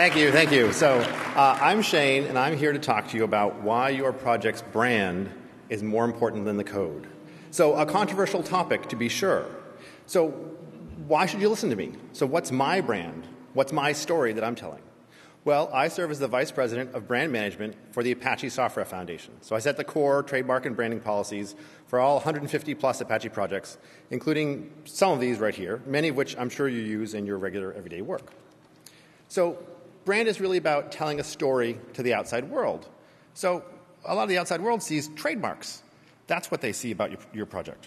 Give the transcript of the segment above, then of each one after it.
Thank you, thank you. So I'm Shane, and I'm here to talk to you about why your project's brand is more important than the code. So a controversial topic, to be sure. So why should you listen to me? So what's my brand? What's my story that I'm telling? Well, I serve as the Vice President of Brand Management for the Apache Software Foundation. So I set the core trademark and branding policies for all 150-plus Apache projects, including some of these right here, many of which I'm sure you use in your regular everyday work. So brand is really about telling a story to the outside world. So a lot of the outside world sees trademarks. That's what they see about your project.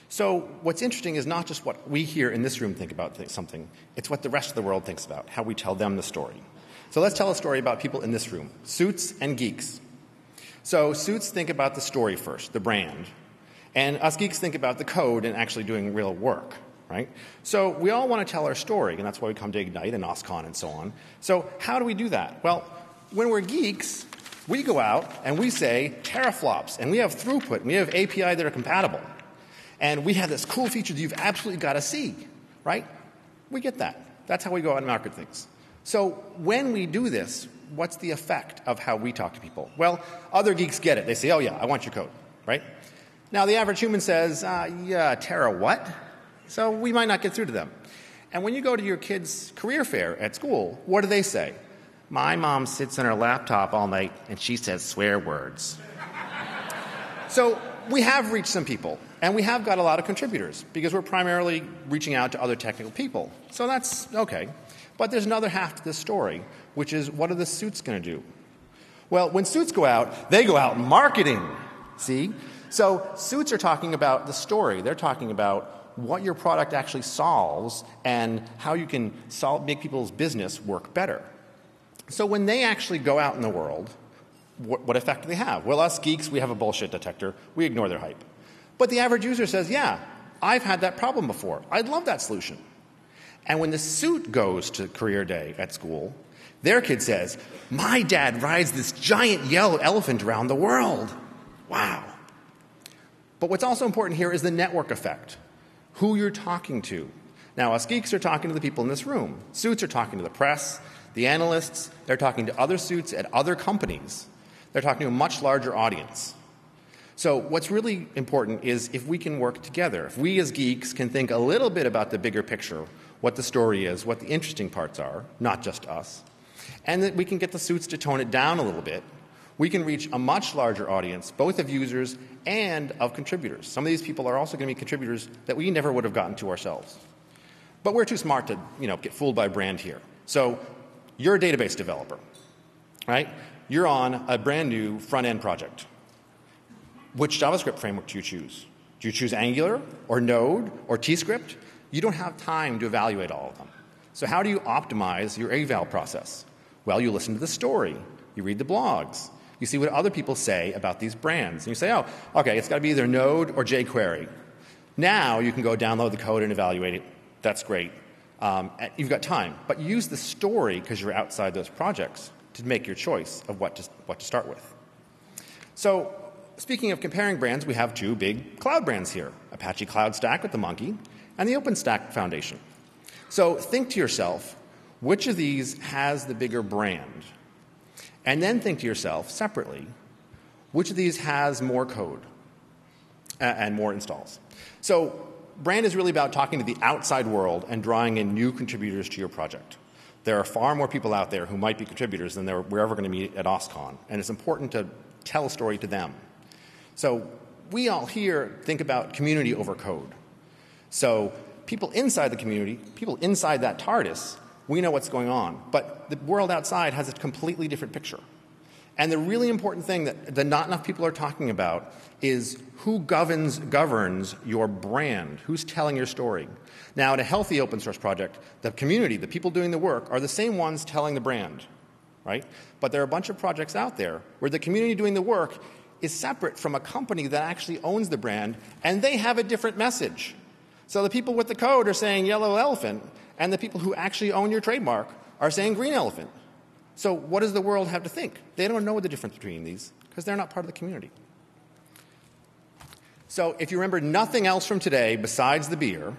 So what's interesting is not just what we here in this room think about something, it's what the rest of the world thinks about, how we tell them the story. So let's tell a story about people in this room, suits and geeks. So suits think about the story first, the brand, and us geeks think about the code and actually doing real work, right? So we all want to tell our story, and that's why we come to Ignite and OSCON and so on. So how do we do that? Well, when we're geeks, we go out and we say teraflops, and we have throughput, and we have API that are compatible. And we have this cool feature that you've absolutely got to see, right? We get that. That's how we go out and market things. So when we do this, what's the effect of how we talk to people? Well, other geeks get it. They say, oh, yeah, I want your code, right? Now, the average human says, yeah, Tera, what? So we might not get through to them. And when you go to your kid's career fair at school, what do they say? My mom sits on her laptop all night, and she says swear words. So we have reached some people. And we have got a lot of contributors because we're primarily reaching out to other technical people. So that's okay. But there's another half to this story, which is what are the suits going to do? Well, when suits go out, they go out marketing. See? So suits are talking about the story. They're talking about what your product actually solves and how you can make people's business work better. So when they actually go out in the world, what effect do they have? Well, us geeks, we have a bullshit detector. We ignore their hype. But the average user says, yeah, I've had that problem before. I'd love that solution. And when the suit goes to career day at school, their kid says, my dad rides this giant yellow elephant around the world. Wow. But what's also important here is the network effect, who you're talking to. Now, us geeks are talking to the people in this room. Suits are talking to the press, the analysts. They're talking to other suits at other companies. They're talking to a much larger audience. So what's really important is if we can work together, if we as geeks can think a little bit about the bigger picture, what the story is, what the interesting parts are, not just us, and that we can get the suits to tone it down a little bit, we can reach a much larger audience, both of users and of contributors. Some of these people are also going to be contributors that we never would have gotten to ourselves. But we're too smart to, get fooled by brand here. So you're a database developer, right? You're on a brand new front-end project. Which JavaScript framework do you choose? Do you choose Angular or Node or TScript? You don't have time to evaluate all of them. So how do you optimize your eval process? Well, you listen to the story. You read the blogs. You see what other people say about these brands. And you say, oh, okay, it's got to be either Node or jQuery. Now you can go download the code and evaluate it. That's great. You've got time. But use the story, because you're outside those projects, to make your choice of what to start with. So speaking of comparing brands, we have two big cloud brands here, Apache Cloud Stack with the monkey and the OpenStack Foundation. So think to yourself, which of these has the bigger brand? And then think to yourself separately, which of these has more code and more installs? So brand is really about talking to the outside world and drawing in new contributors to your project. There are far more people out there who might be contributors than we're ever going to meet at OSCON, and it's important to tell a story to them. So we all here think about community over code. So people inside the community, people inside that TARDIS, we know what's going on. But the world outside has a completely different picture. And the really important thing that not enough people are talking about is who governs your brand, who's telling your story. Now, in a healthy open source project, the community, the people doing the work, are the same ones telling the brand, right? But there are a bunch of projects out there where the community doing the work is separate from a company that actually owns the brand, and they have a different message. So the people with the code are saying yellow elephant, and the people who actually own your trademark are saying green elephant. So what does the world have to think? They don't know the difference between these because they're not part of the community. So if you remember nothing else from today besides the beer,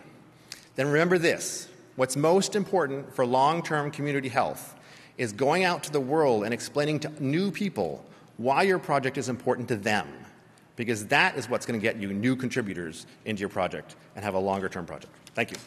then remember this. What's most important for long-term community health is going out to the world and explaining to new people why your project is important to them, because that is what's going to get you new contributors into your project and have a longer-term project. Thank you.